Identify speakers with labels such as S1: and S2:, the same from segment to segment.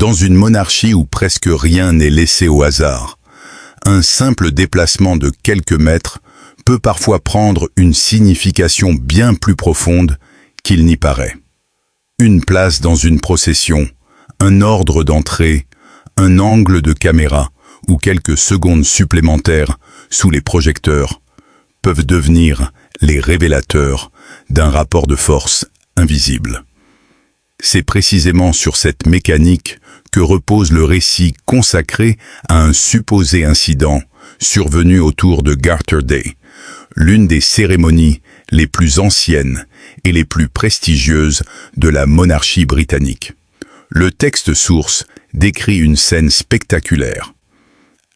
S1: Dans une monarchie où presque rien n'est laissé au hasard, un simple déplacement de quelques mètres peut parfois prendre une signification bien plus profonde qu'il n'y paraît. Une place dans une procession, un ordre d'entrée, un angle de caméra ou quelques secondes supplémentaires sous les projecteurs peuvent devenir les révélateurs d'un rapport de force invisible. C'est précisément sur cette mécanique que repose le récit consacré à un supposé incident survenu autour de Garter Day, l'une des cérémonies les plus anciennes et les plus prestigieuses de la monarchie britannique. Le texte source décrit une scène spectaculaire.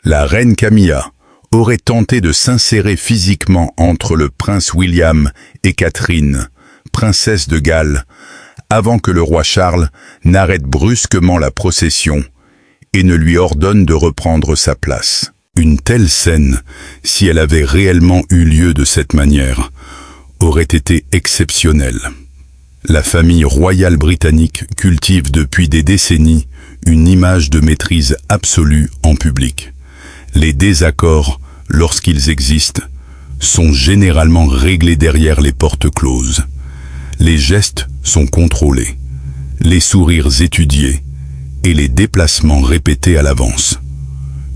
S1: La reine Camilla aurait tenté de s'insérer physiquement entre le prince William et Catherine, princesse de Galles, avant que le roi Charles n'arrête brusquement la procession et ne lui ordonne de reprendre sa place. Une telle scène, si elle avait réellement eu lieu de cette manière, aurait été exceptionnelle. La famille royale britannique cultive depuis des décennies une image de maîtrise absolue en public. Les désaccords, lorsqu'ils existent, sont généralement réglés derrière les portes closes. Les gestes sont contrôlés, les sourires étudiés et les déplacements répétés à l'avance.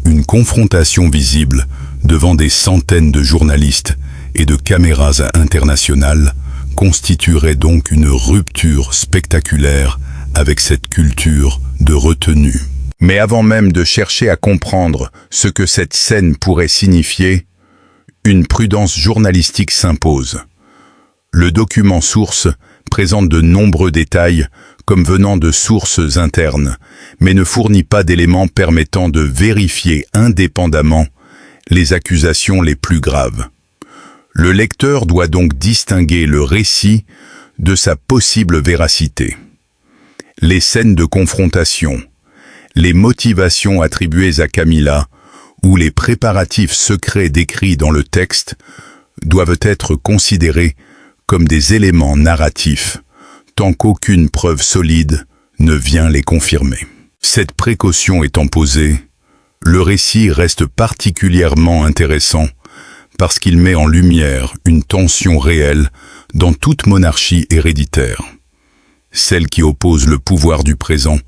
S1: Une confrontation visible devant des centaines de journalistes et de caméras internationales constituerait donc une rupture spectaculaire avec cette culture de retenue. Mais avant même de chercher à comprendre ce que cette scène pourrait signifier, une prudence journalistique s'impose. Le document source présente de nombreux détails comme venant de sources internes, mais ne fournit pas d'éléments permettant de vérifier indépendamment les accusations les plus graves. Le lecteur doit donc distinguer le récit de sa possible véracité. Les scènes de confrontation, les motivations attribuées à Camilla ou les préparatifs secrets décrits dans le texte doivent être considérés comme des éléments narratifs, tant qu'aucune preuve solide ne vient les confirmer. Cette précaution étant posée, le récit reste particulièrement intéressant parce qu'il met en lumière une tension réelle dans toute monarchie héréditaire, celle qui oppose le pouvoir du présent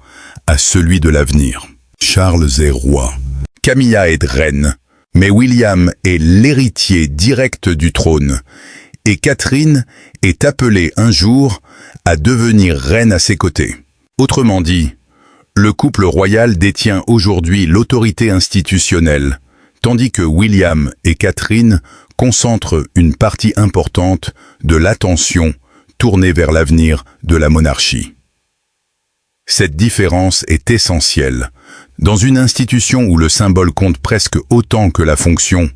S1: à celui de l'avenir. Charles est roi, Camilla est reine, mais William est l'héritier direct du trône, et Catherine est appelée un jour à devenir reine à ses côtés. Autrement dit, le couple royal détient aujourd'hui l'autorité institutionnelle, tandis que William et Catherine concentrent une partie importante de l'attention tournée vers l'avenir de la monarchie. Cette différence est essentielle. Dans une institution où le symbole compte presque autant que la fonction,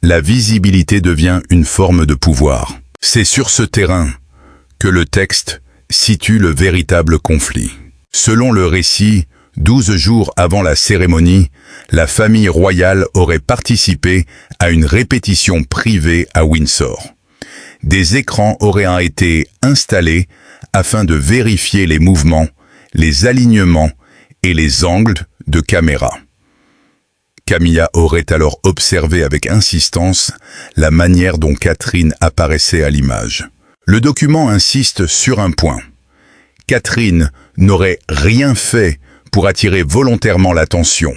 S1: la visibilité devient une forme de pouvoir. C'est sur ce terrain que le texte situe le véritable conflit. Selon le récit, 12 jours avant la cérémonie, la famille royale aurait participé à une répétition privée à Windsor. Des écrans auraient été installés afin de vérifier les mouvements, les alignements et les angles de caméra. Camilla aurait alors observé avec insistance la manière dont Catherine apparaissait à l'image. Le document insiste sur un point. Catherine n'aurait rien fait pour attirer volontairement l'attention.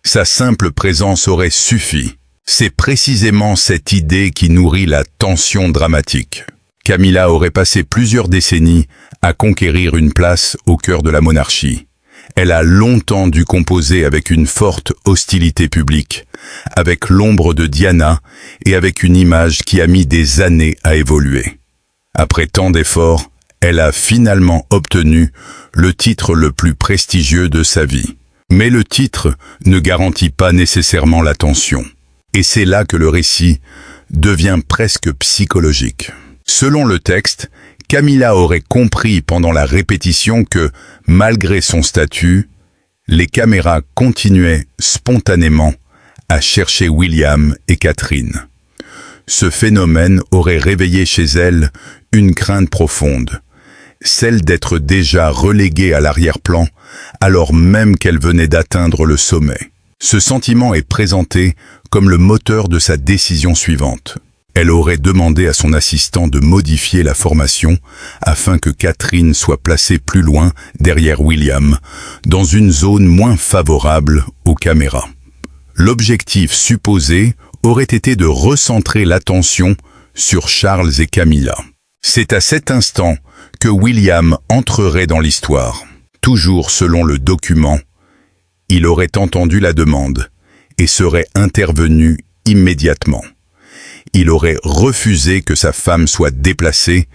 S1: Sa simple présence aurait suffi. C'est précisément cette idée qui nourrit la tension dramatique. Camilla aurait passé plusieurs décennies à conquérir une place au cœur de la monarchie. Elle a longtemps dû composer avec une forte hostilité publique, avec l'ombre de Diana et avec une image qui a mis des années à évoluer. Après tant d'efforts, elle a finalement obtenu le titre le plus prestigieux de sa vie. Mais le titre ne garantit pas nécessairement l'attention. Et c'est là que le récit devient presque psychologique. Selon le texte, Camilla aurait compris pendant la répétition que, malgré son statut, les caméras continuaient spontanément à chercher William et Catherine. Ce phénomène aurait réveillé chez elle une crainte profonde. celle d'être déjà reléguée à l'arrière-plan alors même qu'elle venait d'atteindre le sommet. Ce sentiment est présenté comme le moteur de sa décision suivante. Elle aurait demandé à son assistant de modifier la formation afin que Catherine soit placée plus loin derrière William, dans une zone moins favorable aux caméras. L'objectif supposé aurait été de recentrer l'attention sur Charles et Camilla. C'est à cet instant que William entrerait dans l'histoire. Toujours selon le document, il aurait entendu la demande et serait intervenu immédiatement. Il aurait refusé que sa femme soit déplacée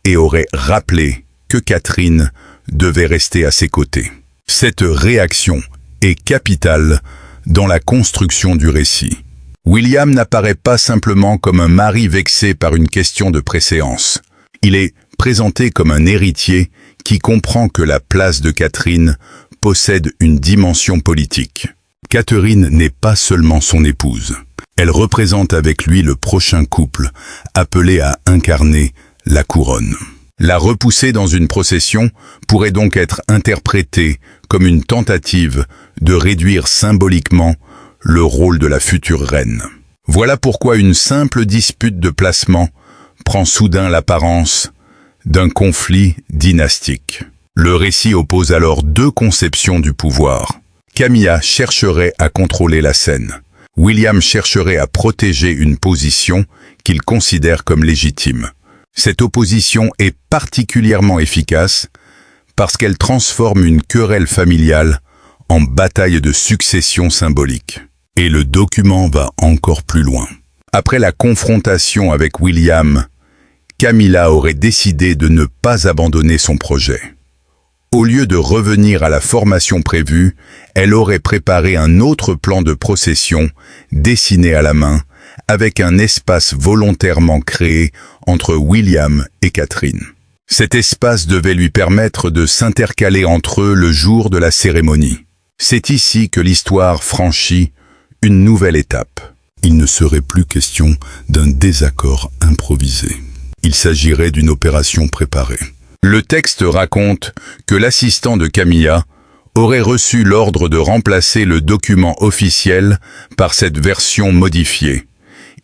S1: et aurait rappelé que Catherine devait rester à ses côtés. Cette réaction est capitale dans la construction du récit. William n'apparaît pas simplement comme un mari vexé par une question de préséance. Il est présenté comme un héritier qui comprend que la place de Catherine possède une dimension politique. Catherine n'est pas seulement son épouse. Elle représente avec lui le prochain couple, appelé à incarner la couronne. La repousser dans une procession pourrait donc être interprétée comme une tentative de réduire symboliquement le rôle de la future reine. Voilà pourquoi une simple dispute de placement prend soudain l'apparence d'un conflit dynastique. Le récit oppose alors deux conceptions du pouvoir. Camilla chercherait à contrôler la scène. William chercherait à protéger une position qu'il considère comme légitime. Cette opposition est particulièrement efficace parce qu'elle transforme une querelle familiale en bataille de succession symbolique. Et le document va encore plus loin. Après la confrontation avec William, Camilla aurait décidé de ne pas abandonner son projet. Au lieu de revenir à la formation prévue, elle aurait préparé un autre plan de procession, dessiné à la main, avec un espace volontairement créé entre William et Catherine. Cet espace devait lui permettre de s'intercaler entre eux le jour de la cérémonie. C'est ici que l'histoire franchit une nouvelle étape. Il ne serait plus question d'un désaccord improvisé. Il s'agirait d'une opération préparée. Le texte raconte que l'assistant de Camilla aurait reçu l'ordre de remplacer le document officiel par cette version modifiée.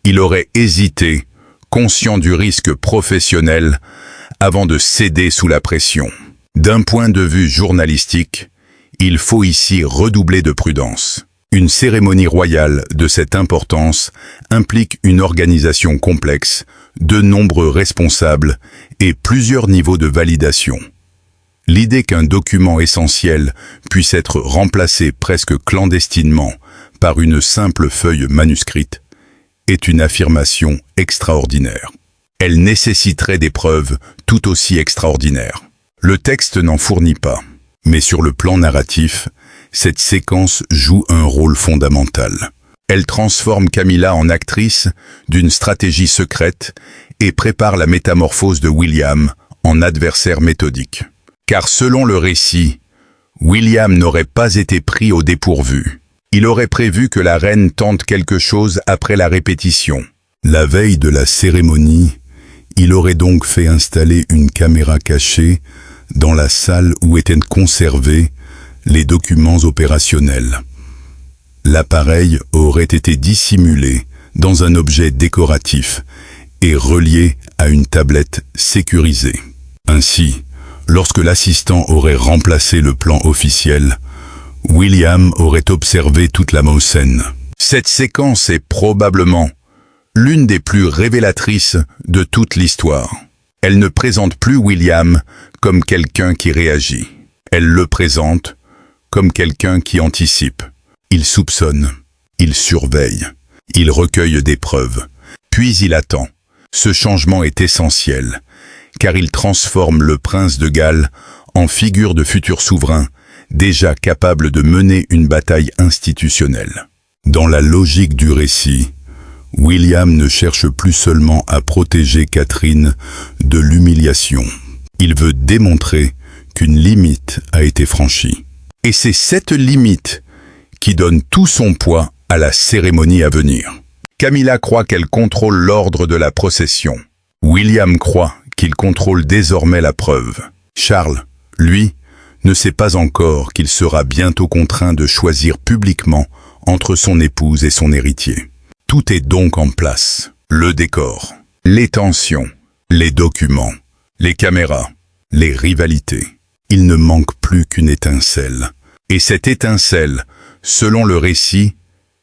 S1: Il aurait hésité, conscient du risque professionnel, avant de céder sous la pression. D'un point de vue journalistique, il faut ici redoubler de prudence. Une cérémonie royale de cette importance implique une organisation complexe, de nombreux responsables et plusieurs niveaux de validation. L'idée qu'un document essentiel puisse être remplacé presque clandestinement par une simple feuille manuscrite est une affirmation extraordinaire. Elle nécessiterait des preuves tout aussi extraordinaires. Le texte n'en fournit pas, mais sur le plan narratif, cette séquence joue un rôle fondamental. Elle transforme Camilla en actrice d'une stratégie secrète et prépare la métamorphose de William en adversaire méthodique. Car selon le récit, William n'aurait pas été pris au dépourvu. Il aurait prévu que la reine tente quelque chose après la répétition. La veille de la cérémonie, il aurait donc fait installer une caméra cachée dans la salle où étaient conservés les documents opérationnels. L'appareil aurait été dissimulé dans un objet décoratif et relié à une tablette sécurisée. Ainsi, lorsque l'assistant aurait remplacé le plan officiel, William aurait observé toute la scène. Cette séquence est probablement l'une des plus révélatrices de toute l'histoire. Elle ne présente plus William comme quelqu'un qui réagit. Elle le présente comme quelqu'un qui anticipe. Il soupçonne, il surveille, il recueille des preuves, puis il attend. Ce changement est essentiel, car il transforme le prince de Galles en figure de futur souverain, déjà capable de mener une bataille institutionnelle. Dans la logique du récit, William ne cherche plus seulement à protéger Catherine de l'humiliation. Il veut démontrer qu'une limite a été franchie. Et c'est cette limite qui donne tout son poids à la cérémonie à venir. Camilla croit qu'elle contrôle l'ordre de la procession. William croit qu'il contrôle désormais la preuve. Charles, lui, ne sait pas encore qu'il sera bientôt contraint de choisir publiquement entre son épouse et son héritier. Tout est donc en place. Le décor, les tensions, les documents, les caméras, les rivalités. Il ne manque plus qu'une étincelle. Et cette étincelle, selon le récit,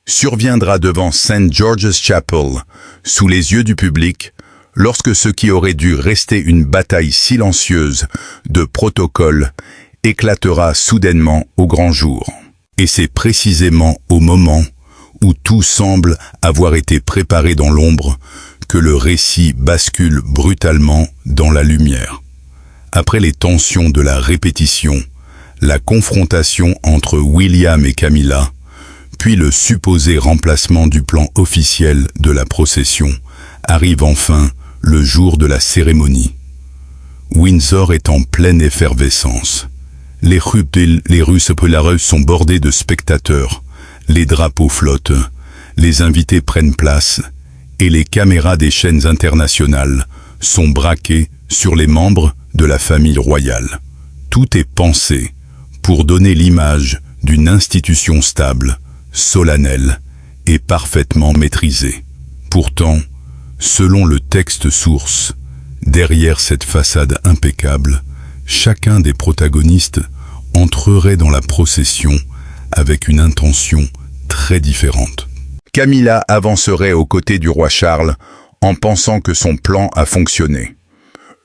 S1: surviendra devant St. George's Chapel, sous les yeux du public, lorsque ce qui aurait dû rester une bataille silencieuse de protocole éclatera soudainement au grand jour. Et c'est précisément au moment où tout semble avoir été préparé dans l'ombre que le récit bascule brutalement dans la lumière. Après les tensions de la répétition, la confrontation entre William et Camilla, puis le supposé remplacement du plan officiel de la procession, arrive enfin le jour de la cérémonie. Windsor est en pleine effervescence. Les rues populaires sont bordées de spectateurs, les drapeaux flottent, les invités prennent place, et les caméras des chaînes internationales sont braquées sur les membres de la famille royale. Tout est pensé pour donner l'image d'une institution stable, solennelle et parfaitement maîtrisée. Pourtant, selon le texte source, derrière cette façade impeccable, chacun des protagonistes entrerait dans la procession avec une intention très différente. Camilla avancerait aux côtés du roi Charles en pensant que son plan a fonctionné.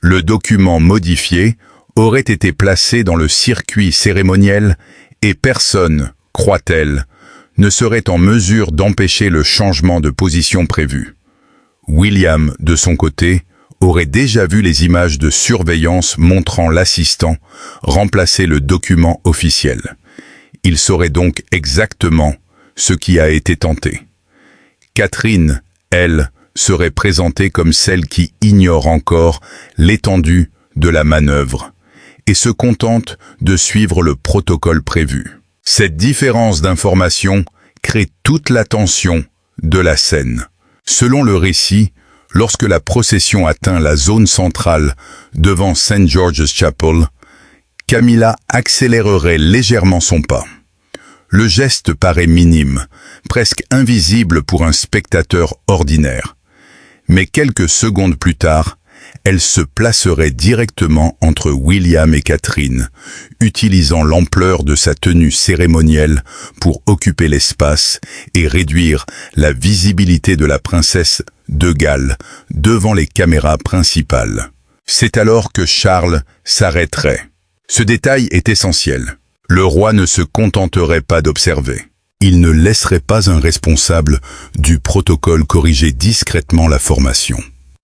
S1: Le document modifié aurait été placé dans le circuit cérémoniel et personne, croit-elle, ne serait en mesure d'empêcher le changement de position prévu. William, de son côté, aurait déjà vu les images de surveillance montrant l'assistant remplacer le document officiel. Il saurait donc exactement ce qui a été tenté. Catherine, elle, serait présentée comme celle qui ignore encore l'étendue de la manœuvre et se contente de suivre le protocole prévu. Cette différence d'information crée toute la tension de la scène. Selon le récit, lorsque la procession atteint la zone centrale devant St. George's Chapel, Camilla accélérerait légèrement son pas. Le geste paraît minime, presque invisible pour un spectateur ordinaire. Mais quelques secondes plus tard, elle se placerait directement entre William et Catherine, utilisant l'ampleur de sa tenue cérémonielle pour occuper l'espace et réduire la visibilité de la princesse de Galles devant les caméras principales. C'est alors que Charles s'arrêterait. Ce détail est essentiel. Le roi ne se contenterait pas d'observer. Il ne laisserait pas un responsable du protocole corriger discrètement la formation.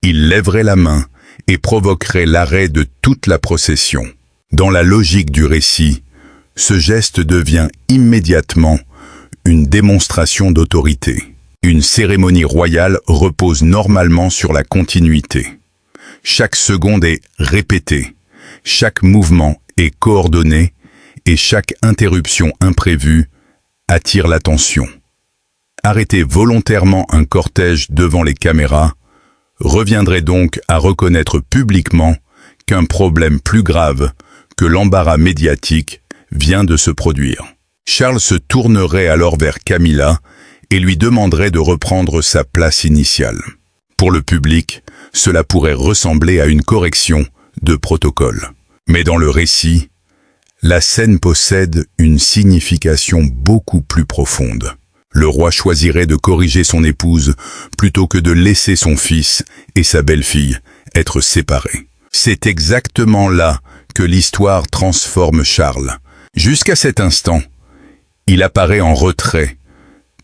S1: Il lèverait la main et provoquerait l'arrêt de toute la procession. Dans la logique du récit, ce geste devient immédiatement une démonstration d'autorité. Une cérémonie royale repose normalement sur la continuité. Chaque seconde est répétée, chaque mouvement est coordonné et chaque interruption imprévue attire l'attention. Arrêter volontairement un cortège devant les caméras reviendrait donc à reconnaître publiquement qu'un problème plus grave que l'embarras médiatique vient de se produire. Charles se tournerait alors vers Camilla et lui demanderait de reprendre sa place initiale. Pour le public, cela pourrait ressembler à une correction de protocole. Mais dans le récit, la scène possède une signification beaucoup plus profonde. Le roi choisirait de corriger son épouse plutôt que de laisser son fils et sa belle-fille être séparés. C'est exactement là que l'histoire transforme Charles. Jusqu'à cet instant, il apparaît en retrait,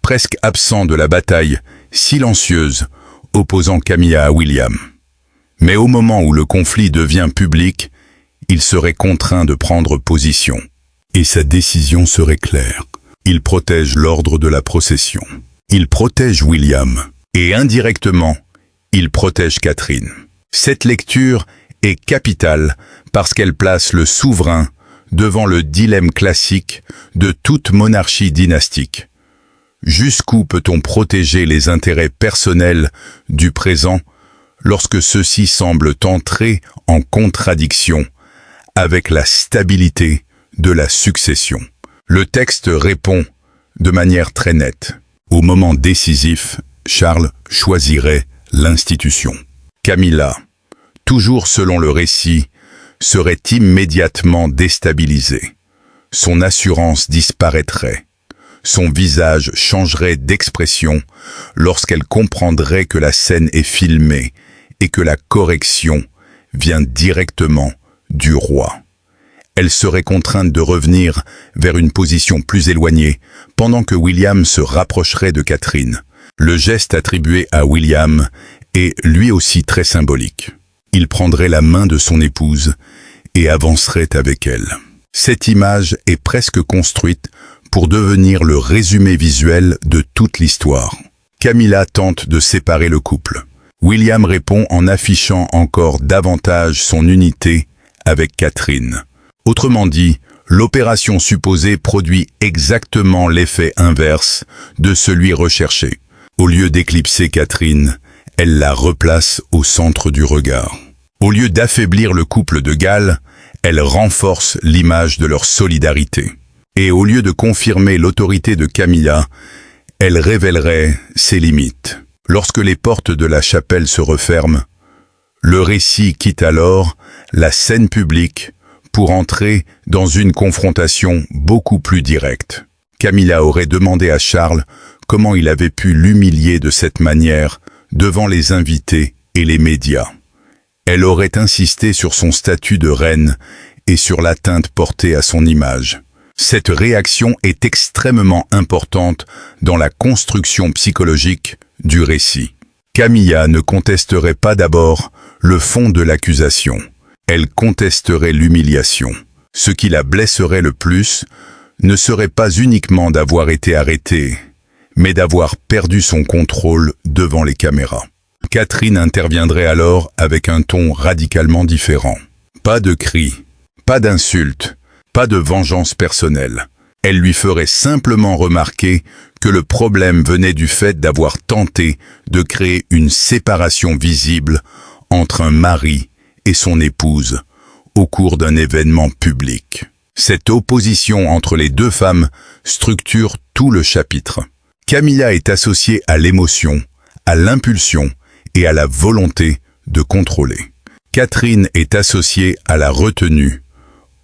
S1: presque absent de la bataille silencieuse opposant Camilla à William. Mais au moment où le conflit devient public, il serait contraint de prendre position. Et sa décision serait claire. Il protège l'ordre de la procession. Il protège William. Et indirectement, il protège Catherine. Cette lecture est capitale parce qu'elle place le souverain devant le dilemme classique de toute monarchie dynastique. Jusqu'où peut-on protéger les intérêts personnels du présent lorsque ceux-ci semblent entrer en contradiction avec la stabilité de la succession. Le texte répond de manière très nette. Au moment décisif, Charles choisirait l'institution. Camilla, toujours selon le récit, serait immédiatement déstabilisée. Son assurance disparaîtrait. Son visage changerait d'expression lorsqu'elle comprendrait que la scène est filmée et que la correction vient directement du roi. Elle serait contrainte de revenir vers une position plus éloignée, pendant que William se rapprocherait de Catherine. Le geste attribué à William est lui aussi très symbolique. Il prendrait la main de son épouse et avancerait avec elle. Cette image est presque construite pour devenir le résumé visuel de toute l'histoire. Camilla tente de séparer le couple. William répond en affichant encore davantage son unité avec Catherine. Autrement dit, l'opération supposée produit exactement l'effet inverse de celui recherché. Au lieu d'éclipser Catherine, elle la replace au centre du regard. Au lieu d'affaiblir le couple de Galles, elle renforce l'image de leur solidarité. Et au lieu de confirmer l'autorité de Camilla, elle révélerait ses limites. Lorsque les portes de la chapelle se referment, le récit quitte alors la scène publique pour entrer dans une confrontation beaucoup plus directe. Camilla aurait demandé à Charles comment il avait pu l'humilier de cette manière devant les invités et les médias. Elle aurait insisté sur son statut de reine et sur l'atteinte portée à son image. Cette réaction est extrêmement importante dans la construction psychologique du récit. Camilla ne contesterait pas d'abord le fond de l'accusation. Elle contesterait l'humiliation. Ce qui la blesserait le plus ne serait pas uniquement d'avoir été arrêtée, mais d'avoir perdu son contrôle devant les caméras. Catherine interviendrait alors avec un ton radicalement différent. Pas de cris, pas d'insultes, pas de vengeance personnelle. Elle lui ferait simplement remarquer que le problème venait du fait d'avoir tenté de créer une séparation visible entre un mari et son épouse au cours d'un événement public. Cette opposition entre les deux femmes structure tout le chapitre. Camilla est associée à l'émotion, à l'impulsion et à la volonté de contrôler. Catherine est associée à la retenue,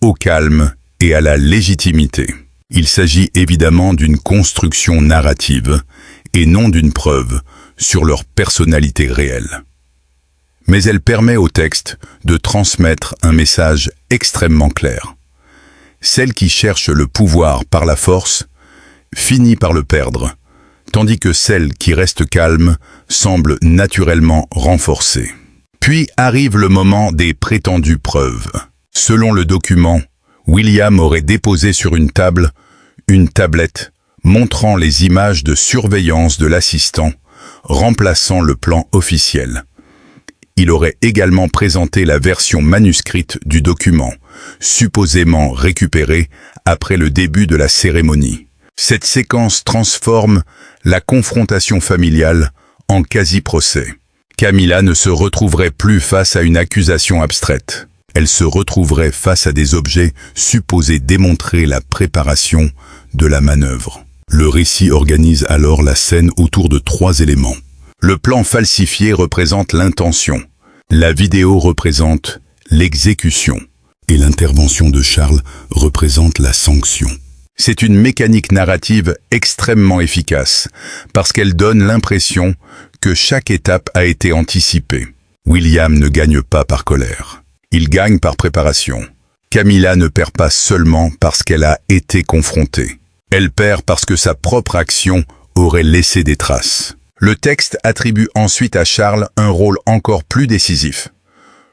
S1: au calme et à la légitimité. Il s'agit évidemment d'une construction narrative et non d'une preuve sur leur personnalité réelle. Mais elle permet au texte de transmettre un message extrêmement clair. Celle qui cherche le pouvoir par la force finit par le perdre, tandis que celle qui reste calme semble naturellement renforcée. Puis arrive le moment des prétendues preuves. Selon le document, William aurait déposé sur une table une tablette montrant les images de surveillance de l'assistant, remplaçant le plan officiel. Il aurait également présenté la version manuscrite du document, supposément récupérée après le début de la cérémonie. Cette séquence transforme la confrontation familiale en quasi-procès. Camilla ne se retrouverait plus face à une accusation abstraite. Elle se retrouverait face à des objets supposés démontrer la préparation de la manœuvre. Le récit organise alors la scène autour de 3 éléments. Le plan falsifié représente l'intention, la vidéo représente l'exécution, et l'intervention de Charles représente la sanction. C'est une mécanique narrative extrêmement efficace, parce qu'elle donne l'impression que chaque étape a été anticipée. William ne gagne pas par colère. Il gagne par préparation. Camilla ne perd pas seulement parce qu'elle a été confrontée. Elle perd parce que sa propre action aurait laissé des traces. Le texte attribue ensuite à Charles un rôle encore plus décisif.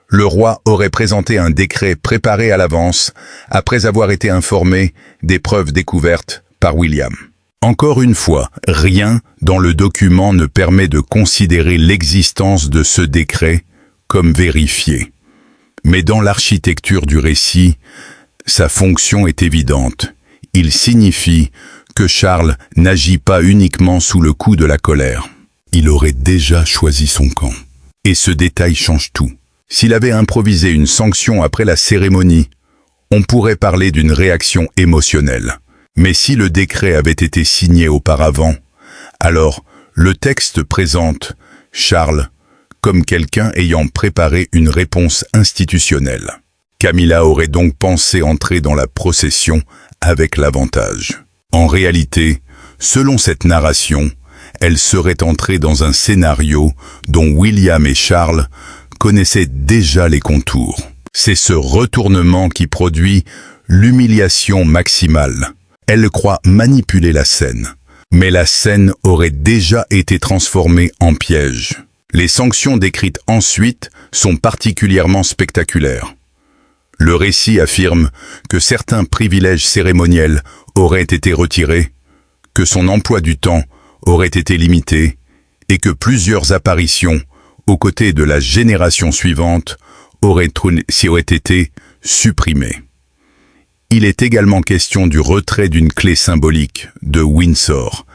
S1: Le roi aurait présenté un décret préparé à l'avance, après avoir été informé des preuves découvertes par William. Encore une fois, rien dans le document ne permet de considérer l'existence de ce décret comme vérifié. Mais dans l'architecture du récit, sa fonction est évidente. Il signifie que Charles n'agit pas uniquement sous le coup de la colère. Il aurait déjà choisi son camp. Et ce détail change tout. S'il avait improvisé une sanction après la cérémonie, on pourrait parler d'une réaction émotionnelle. Mais si le décret avait été signé auparavant, alors le texte présente Charles comme quelqu'un ayant préparé une réponse institutionnelle. Camilla aurait donc pensé entrer dans la procession avec l'avantage. En réalité, selon cette narration, elle serait entrée dans un scénario dont William et Charles connaissaient déjà les contours. C'est ce retournement qui produit l'humiliation maximale. Elle croit manipuler la scène. Mais la scène aurait déjà été transformée en piège. Les sanctions décrites ensuite sont particulièrement spectaculaires. Le récit affirme que certains privilèges cérémoniels auraient été retirés, que son emploi du temps aurait été limité et que plusieurs apparitions aux côtés de la génération suivante auraient été supprimées. Il est également question du retrait d'une clé symbolique de Windsor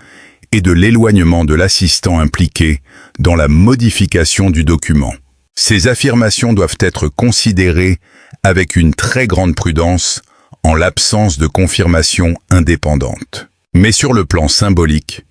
S1: et de l'éloignement de l'assistant impliqué dans la modification du document. Ces affirmations doivent être considérées avec une très grande prudence en l'absence de confirmation indépendante. Mais sur le plan symbolique,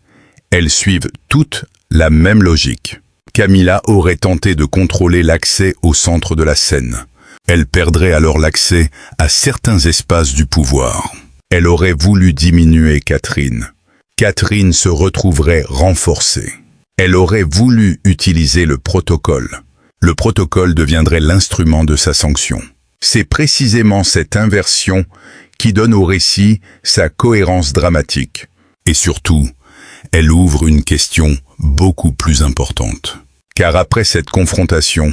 S1: elles suivent toutes la même logique. Camilla aurait tenté de contrôler l'accès au centre de la scène. Elle perdrait alors l'accès à certains espaces du pouvoir. Elle aurait voulu diminuer Catherine. Catherine se retrouverait renforcée. Elle aurait voulu utiliser le protocole. Le protocole deviendrait l'instrument de sa sanction. C'est précisément cette inversion qui donne au récit sa cohérence dramatique. Et surtout, elle ouvre une question beaucoup plus importante. Car après cette confrontation,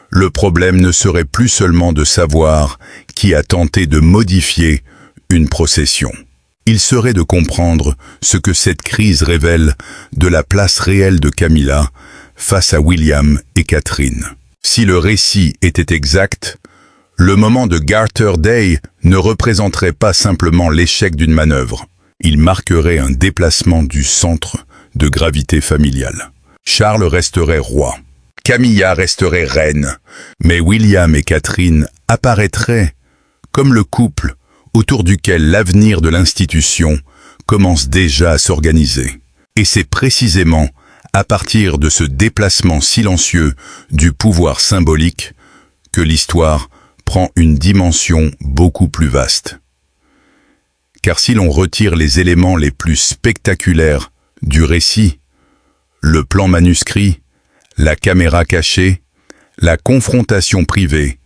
S1: le problème ne serait plus seulement de savoir qui a tenté de modifier une procession. Il serait de comprendre ce que cette crise révèle de la place réelle de Camilla face à William et Catherine. Si le récit était exact, le moment de Garter Day ne représenterait pas simplement l'échec d'une manœuvre. Il marquerait un déplacement du centre de gravité familial. Charles resterait roi. Camilla resterait reine, mais William et Catherine apparaîtraient comme le couple autour duquel l'avenir de l'institution commence déjà à s'organiser. Et c'est précisément à partir de ce déplacement silencieux du pouvoir symbolique que l'histoire prend une dimension beaucoup plus vaste. Car si l'on retire les éléments les plus spectaculaires du récit, le plan manuscrit, la caméra cachée, la confrontation privée,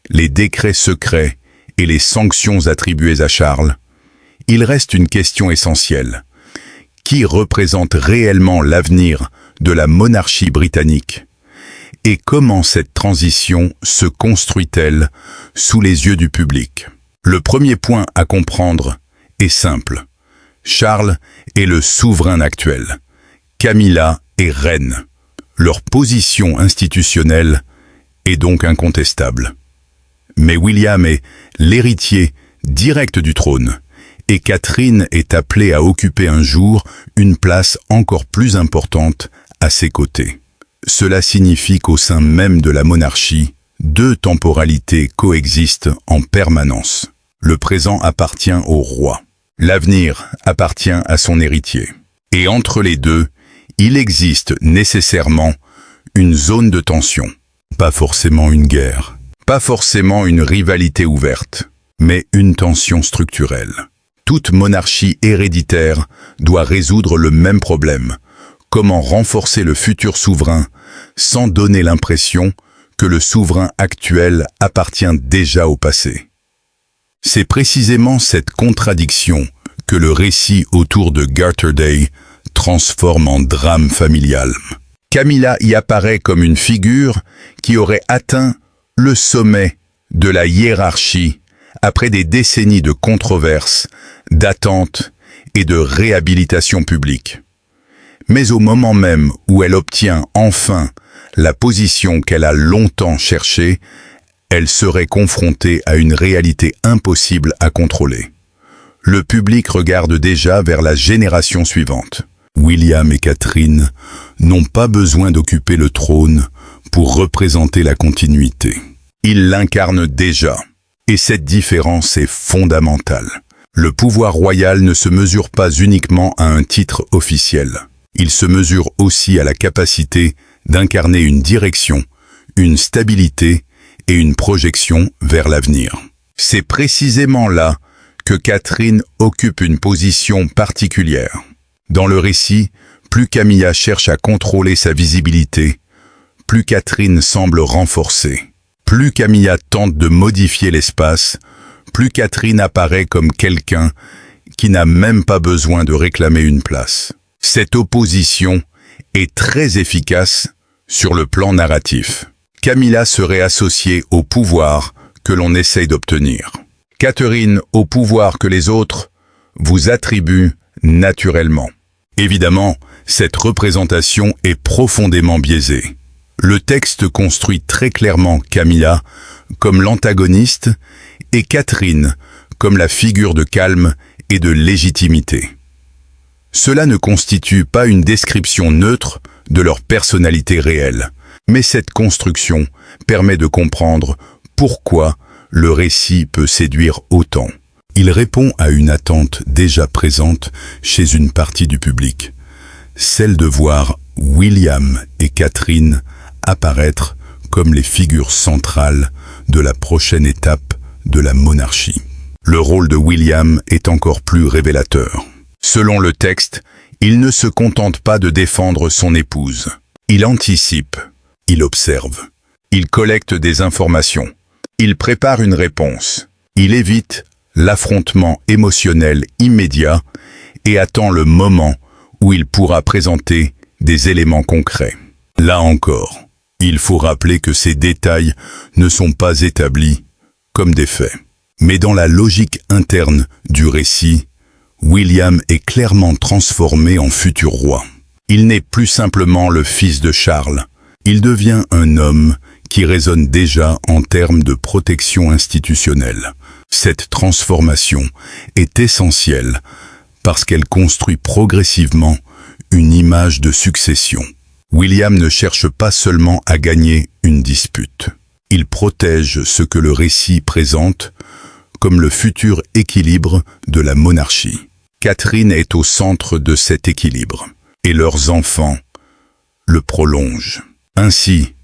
S1: les décrets secrets et les sanctions attribuées à Charles, il reste une question essentielle. Qui représente réellement l'avenir de la monarchie britannique? Et comment cette transition se construit-elle sous les yeux du public? Le premier point à comprendre est simple. Charles est le souverain actuel. Camilla est reine. Leur position institutionnelle est donc incontestable. Mais William est l'héritier direct du trône, et Catherine est appelée à occuper un jour une place encore plus importante à ses côtés. Cela signifie qu'au sein même de la monarchie, deux temporalités coexistent en permanence. Le présent appartient au roi. L'avenir appartient à son héritier. Et entre les deux, il existe nécessairement une zone de tension. Pas forcément une guerre, pas forcément une rivalité ouverte, mais une tension structurelle. Toute monarchie héréditaire doit résoudre le même problème. Comment renforcer le futur souverain sans donner l'impression que le souverain actuel appartient déjà au passé? C'est précisément cette contradiction que le récit autour de Garter Day transforme en drame familial. Camilla y apparaît comme une figure qui aurait atteint le sommet de la hiérarchie après des décennies de controverses, d'attentes et de réhabilitation publique. Mais au moment même où elle obtient enfin la position qu'elle a longtemps cherchée, elle serait confrontée à une réalité impossible à contrôler. Le public regarde déjà vers la génération suivante. William et Catherine n'ont pas besoin d'occuper le trône pour représenter la continuité. Il l'incarne déjà. Et cette différence est fondamentale. Le pouvoir royal ne se mesure pas uniquement à un titre officiel. Il se mesure aussi à la capacité d'incarner une direction, une stabilité et une projection vers l'avenir. C'est précisément là que Catherine occupe une position particulière. Dans le récit, plus Camilla cherche à contrôler sa visibilité, plus Catherine semble renforcée. Plus Camilla tente de modifier l'espace, plus Catherine apparaît comme quelqu'un qui n'a même pas besoin de réclamer une place. Cette opposition est très efficace sur le plan narratif. Camilla serait associée au pouvoir que l'on essaye d'obtenir. Catherine au pouvoir que les autres vous attribuent naturellement. Évidemment, cette représentation est profondément biaisée. Le texte construit très clairement Camilla comme l'antagoniste et Catherine comme la figure de calme et de légitimité. Cela ne constitue pas une description neutre de leur personnalité réelle, mais cette construction permet de comprendre pourquoi le récit peut séduire autant. Il répond à une attente déjà présente chez une partie du public, celle de voir William et Catherine apparaître comme les figures centrales de la prochaine étape de la monarchie. Le rôle de William est encore plus révélateur. Selon le texte, il ne se contente pas de défendre son épouse. Il anticipe, il observe, il collecte des informations, il prépare une réponse, il évite l'affrontement émotionnel immédiat et attend le moment où il pourra présenter des éléments concrets. Là encore, il faut rappeler que ces détails ne sont pas établis comme des faits. Mais dans la logique interne du récit, William est clairement transformé en futur roi. Il n'est plus simplement le fils de Charles, il devient un homme qui résonne déjà en termes de protection institutionnelle. Cette transformation est essentielle parce qu'elle construit progressivement une image de succession. William ne cherche pas seulement à gagner une dispute. Il protège ce que le récit présente comme le futur équilibre de la monarchie. Catherine est au centre de cet équilibre, et leurs enfants le prolongent. Ainsi,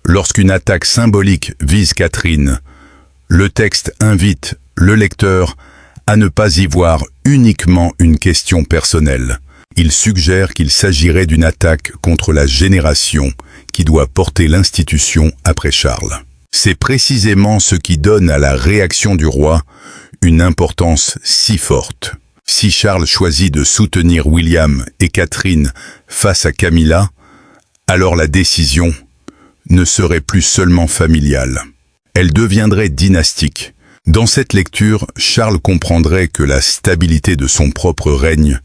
S1: lorsqu'une attaque symbolique vise Catherine, le texte invite le lecteur à ne pas y voir uniquement une question personnelle. Il suggère qu'il s'agirait d'une attaque contre la génération qui doit porter l'institution après Charles. C'est précisément ce qui donne à la réaction du roi une importance si forte. Si Charles choisit de soutenir William et Catherine face à Camilla, alors la décision ne serait plus seulement familiale. Elle deviendrait dynastique. Dans cette lecture, Charles comprendrait que la stabilité de son propre règne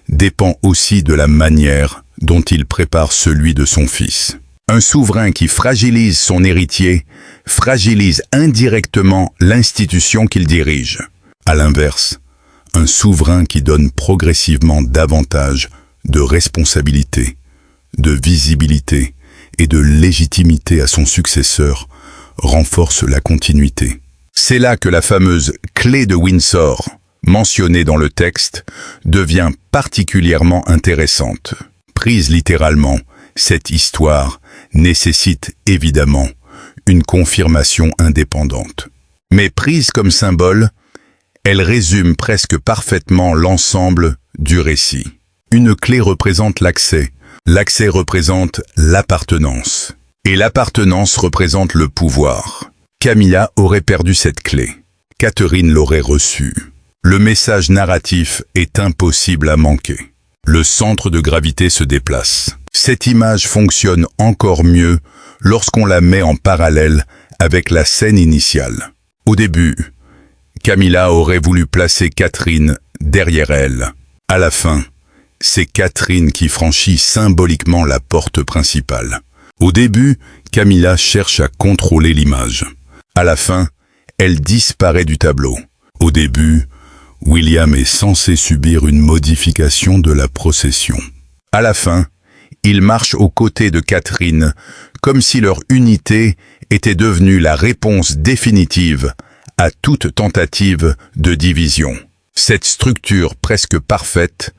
S1: dépend aussi de la manière dont il prépare celui de son fils. Un souverain qui fragilise son héritier fragilise indirectement l'institution qu'il dirige. À l'inverse, un souverain qui donne progressivement davantage de responsabilité, de visibilité et de légitimité à son successeur renforce la continuité. C'est là que la fameuse clé de Windsor, mentionnée dans le texte, devient particulièrement intéressante. Prise littéralement, cette histoire nécessite évidemment une confirmation indépendante. Mais prise comme symbole, elle résume presque parfaitement l'ensemble du récit. Une clé représente l'accès, l'accès représente l'appartenance, et l'appartenance représente le pouvoir. Camilla aurait perdu cette clé. Catherine l'aurait reçue. Le message narratif est impossible à manquer. Le centre de gravité se déplace. Cette image fonctionne encore mieux lorsqu'on la met en parallèle avec la scène initiale. Au début, Camilla aurait voulu placer Catherine derrière elle. À la fin, c'est Catherine qui franchit symboliquement la porte principale. Au début, Camilla cherche à contrôler l'image. À la fin, elle disparaît du tableau. Au début, William est censé subir une modification de la procession. À la fin, il marche aux côtés de Catherine comme si leur unité était devenue la réponse définitive à toute tentative de division. Cette structure presque parfaite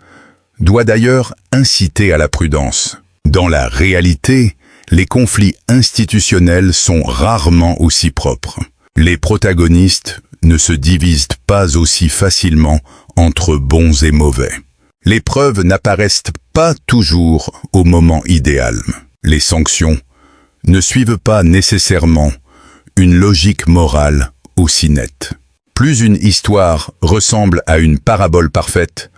S1: doit d'ailleurs inciter à la prudence. Dans la réalité, les conflits institutionnels sont rarement aussi propres. Les protagonistes ne se divisent pas aussi facilement entre bons et mauvais. Les preuves n'apparaissent pas toujours au moment idéal. Les sanctions ne suivent pas nécessairement une logique morale aussi nette. Plus une histoire ressemble à une parabole parfaite,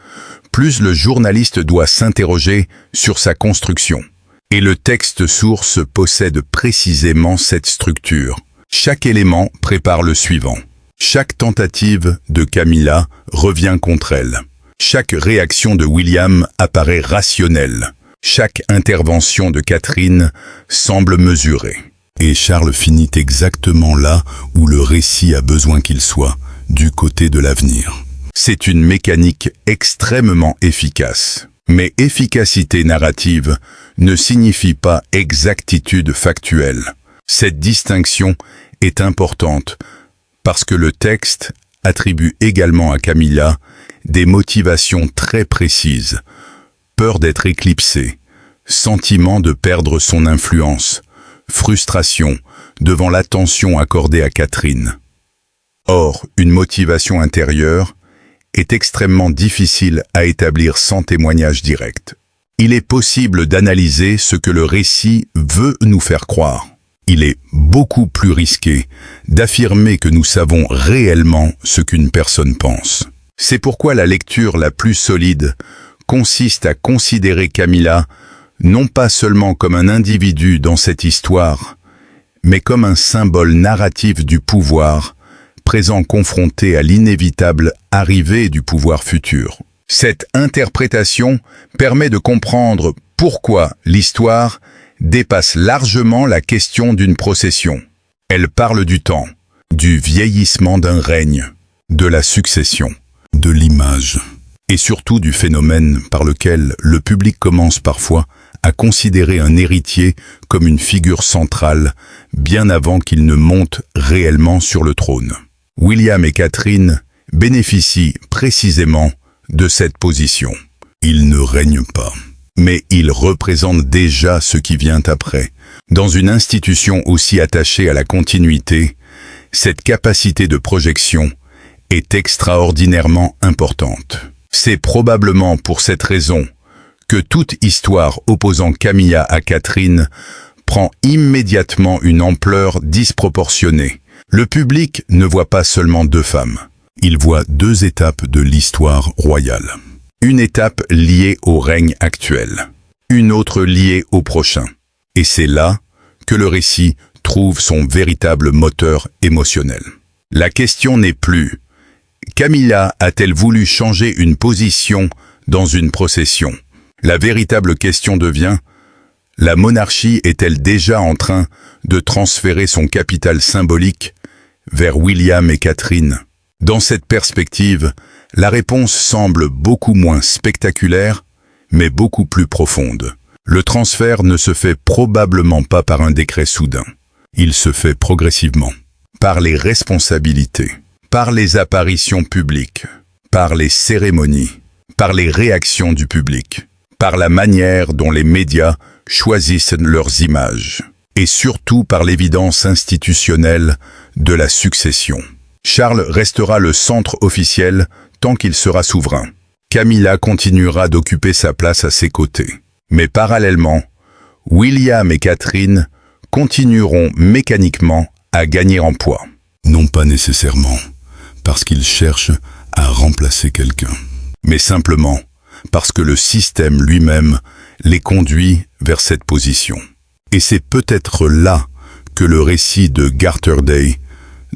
S1: plus le journaliste doit s'interroger sur sa construction. Et le texte source possède précisément cette structure. Chaque élément prépare le suivant. Chaque tentative de Camilla revient contre elle. Chaque réaction de William apparaît rationnelle. Chaque intervention de Catherine semble mesurée. Et Charles finit exactement là où le récit a besoin qu'il soit, du côté de l'avenir. C'est une mécanique extrêmement efficace. Mais efficacité narrative ne signifie pas exactitude factuelle. Cette distinction est importante parce que le texte attribue également à Camilla des motivations très précises. Peur d'être éclipsée, sentiment de perdre son influence, frustration devant l'attention accordée à Catherine. Or, une motivation intérieure est extrêmement difficile à établir sans témoignage direct. Il est possible d'analyser ce que le récit veut nous faire croire. Il est beaucoup plus risqué d'affirmer que nous savons réellement ce qu'une personne pense. C'est pourquoi la lecture la plus solide consiste à considérer Camilla non pas seulement comme un individu dans cette histoire, mais comme un symbole narratif du pouvoir, présent confronté à l'inévitable arrivée du pouvoir futur. Cette interprétation permet de comprendre pourquoi l'histoire dépasse largement la question d'une procession. Elle parle du temps, du vieillissement d'un règne, de la succession, de l'image, et surtout du phénomène par lequel le public commence parfois à considérer un héritier comme une figure centrale, bien avant qu'il ne monte réellement sur le trône. William et Catherine bénéficient précisément de cette position. Ils ne règnent pas, mais ils représentent déjà ce qui vient après. Dans une institution aussi attachée à la continuité, cette capacité de projection est extraordinairement importante. C'est probablement pour cette raison que toute histoire opposant Camilla à Catherine prend immédiatement une ampleur disproportionnée. Le public ne voit pas seulement deux femmes, il voit deux étapes de l'histoire royale. Une étape liée au règne actuel, une autre liée au prochain. Et c'est là que le récit trouve son véritable moteur émotionnel. La question n'est plus « Camilla a-t-elle voulu changer une position dans une procession ?» La véritable question devient « La monarchie est-elle déjà en train de transférer son capital symbolique vers William et Catherine ?» Dans cette perspective, la réponse semble beaucoup moins spectaculaire, mais beaucoup plus profonde. Le transfert ne se fait probablement pas par un décret soudain. Il se fait progressivement, par les responsabilités, par les apparitions publiques, par les cérémonies, par les réactions du public, par la manière dont les médias choisissent leurs images, et surtout par l'évidence institutionnelle de la succession. Charles restera le centre officiel tant qu'il sera souverain. Camilla continuera d'occuper sa place à ses côtés. Mais parallèlement, William et Catherine continueront mécaniquement à gagner en poids. Non pas nécessairement parce qu'ils cherchent à remplacer quelqu'un, mais simplement parce que le système lui-même les conduit vers cette position. Et c'est peut-être là que le récit de Garterday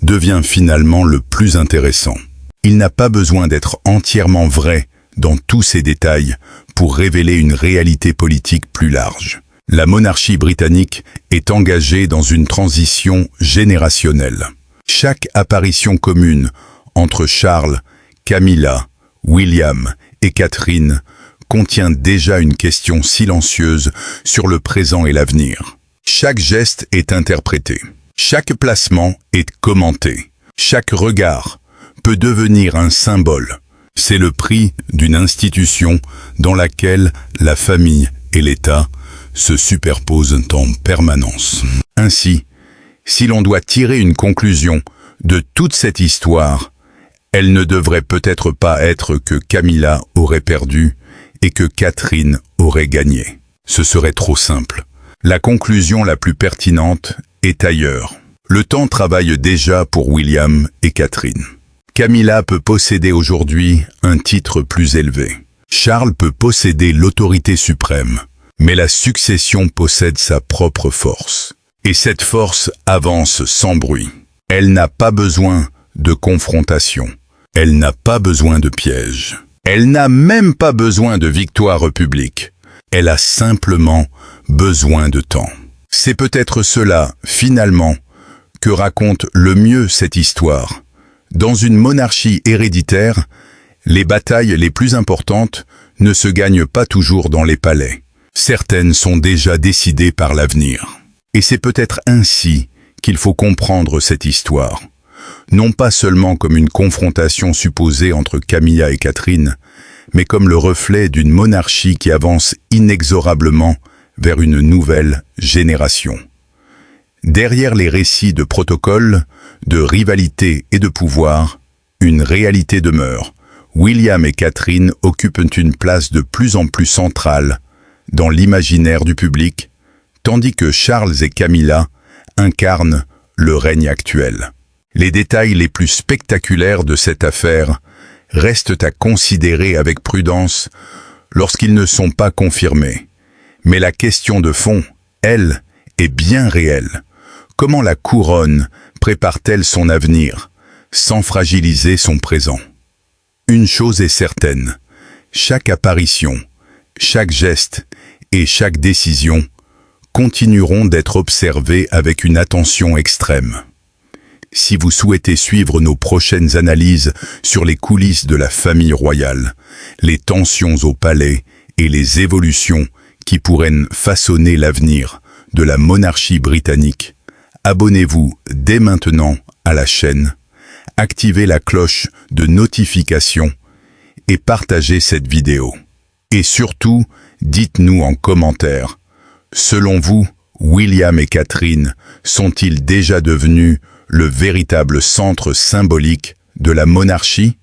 S1: devient finalement le plus intéressant. Il n'a pas besoin d'être entièrement vrai dans tous ses détails pour révéler une réalité politique plus large. La monarchie britannique est engagée dans une transition générationnelle. Chaque apparition commune entre Charles, Camilla, William et Catherine contient déjà une question silencieuse sur le présent et l'avenir. Chaque geste est interprété. Chaque placement est commenté. Chaque regard peut devenir un symbole. C'est le prix d'une institution dans laquelle la famille et l'État se superposent en permanence. Ainsi, si l'on doit tirer une conclusion de toute cette histoire, elle ne devrait peut-être pas être que Camilla aurait perdu et que Catherine aurait gagné. Ce serait trop simple. La conclusion la plus pertinente est ailleurs. Le temps travaille déjà pour William et Catherine. Camilla peut posséder aujourd'hui un titre plus élevé. Charles peut posséder l'autorité suprême, mais la succession possède sa propre force. Et cette force avance sans bruit. Elle n'a pas besoin de confrontation. Elle n'a pas besoin de piège. Elle n'a même pas besoin de victoire publique. Elle a simplement besoin de temps. C'est peut-être cela, finalement, que raconte le mieux cette histoire. Dans une monarchie héréditaire, les batailles les plus importantes ne se gagnent pas toujours dans les palais. Certaines sont déjà décidées par l'avenir. Et c'est peut-être ainsi qu'il faut comprendre cette histoire. Non pas seulement comme une confrontation supposée entre Camilla et Catherine, mais comme le reflet d'une monarchie qui avance inexorablement vers une nouvelle génération. Derrière les récits de protocole, de rivalité et de pouvoir, une réalité demeure. William et Catherine occupent une place de plus en plus centrale dans l'imaginaire du public, tandis que Charles et Camilla incarnent le règne actuel. Les détails les plus spectaculaires de cette affaire restent à considérer avec prudence lorsqu'ils ne sont pas confirmés. Mais la question de fond, elle, est bien réelle. Comment la couronne prépare-t-elle son avenir, sans fragiliser son présent? Une chose est certaine, chaque apparition, chaque geste et chaque décision continueront d'être observées avec une attention extrême. Si vous souhaitez suivre nos prochaines analyses sur les coulisses de la famille royale, les tensions au palais et les évolutions qui pourraient façonner l'avenir de la monarchie britannique, abonnez-vous dès maintenant à la chaîne, activez la cloche de notification et partagez cette vidéo. Et surtout, dites-nous en commentaire, selon vous, William et Catherine sont-ils déjà devenus le véritable centre symbolique de la monarchie?